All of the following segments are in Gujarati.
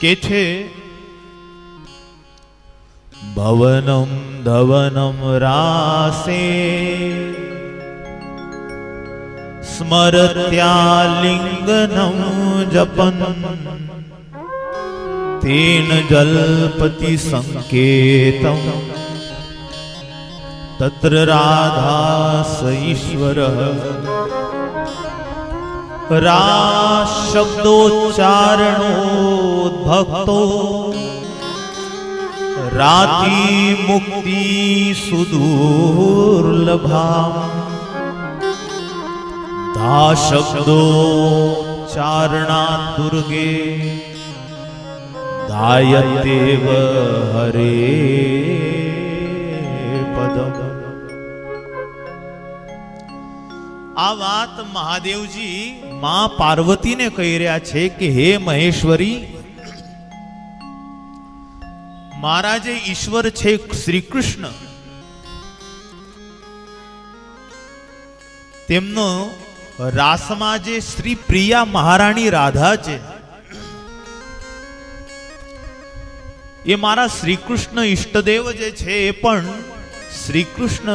કે છે ભવનમ ધવનમ રાસે સ્મરત્યાલિંગનમ જપન તેન જલ્પતિ સંકેતમ તત્ર રાધાસ ઈશ્વરઃ રા શબ્દોચ્ચારણોદ્ભક્તો રાતિ મુક્તિ સુદુર્લભા ધા શબ્દોચ્ચારણા દુર્ગે ધાયતેવ હરે પદમ. આ વાત મહાદેવજી માં પાર્વતીને કહી રહ્યા છે કે હે મહેશ્વરી, મારા જે ઈશ્વર છે શ્રી કૃષ્ણ, તેમનો રાસમાં જે શ્રી પ્રિયા મહારાણી રાધા છે, એ મારા શ્રી કૃષ્ણ ઈષ્ટદેવ જે છે એ પણ શ્રી કૃષ્ણ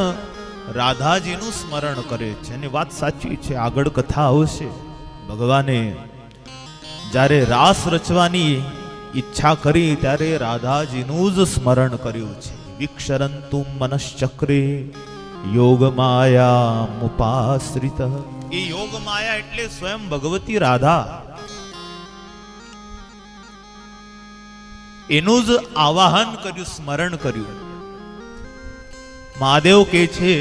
રાધાજીનું સ્મરણ કરે છે. અને વાત સાચી છે, આગળ કથા આવશે. ભગવાને જ્યારે રાસ રચવાની ઈચ્છા કરી ત્યારે રાધાજીનું જ સ્મરણ કર્યું છે. વિક્ષરંતુ મનશ્ચક્રે યોગમાયા મુપાશ્રિત. એ યોગમાયા એટલે સ્વયં ભગવતી રાધા, એનું જ આવાહન કર્યું, સ્મરણ કર્યું. મહાદેવ કહે છે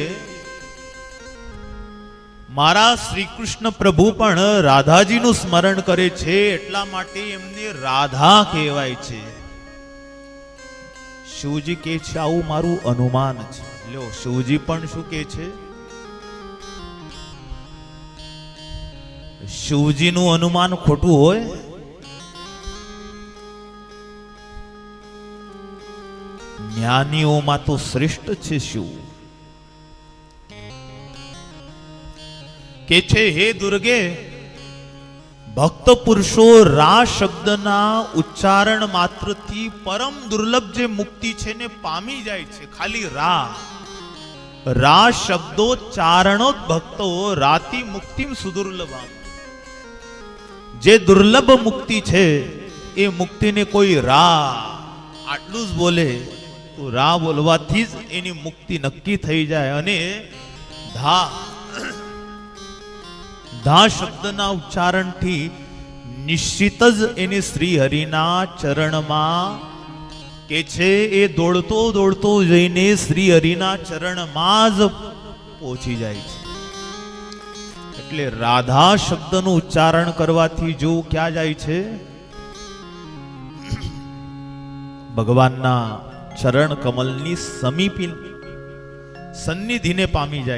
મારા શ્રી કૃષ્ણ પ્રભુ પણ રાધાજીનું સ્મરણ કરે છે, એટલા માટે એમને રાધા કહેવાય છે. શિવજી કહે છે આવું મારું અનુમાન છે. લ્યો, શિવજી પણ શું કહે છે? શિવજીનું અનુમાન ખોટું હોય? જ્ઞાનીઓમાં તો શ્રેષ્ઠ છે શિવ. કે છે હે દુર્ગે, ભક્ત પુરુષો રા શબ્દના ઉચ્ચારણ માત્રથી પરમ દુર્લભ જે મુક્તિ છે ને પામી જાય છે. ખાલી રા શબ્દોચ્ચારણો ભક્તો રાતિ મુક્તિમ સુદુર્લભા. જે દુર્લભ મુક્તિ છે એ મુક્તિને કોઈ આટલું જ બોલે તો રા બોલવાથી જ એની મુક્તિ નક્કી થઈ જાય. અને ધા શબ્દના ઉચ્ચારણથી નિશ્ચિત જ એને શ્રી હરિના ચરણમાં કે છે એ દોડતો દોડતો જઈને શ્રી હરિના ચરણમાં જ પહોંચી જાય છે. એટલે રાધા શબ્દનું ઉચ્ચારણ કરવાથી જો ક્યાં જાય છે? ભગવાનના ચરણ કમલની સમીપી સન્નિધિને પામી જાય.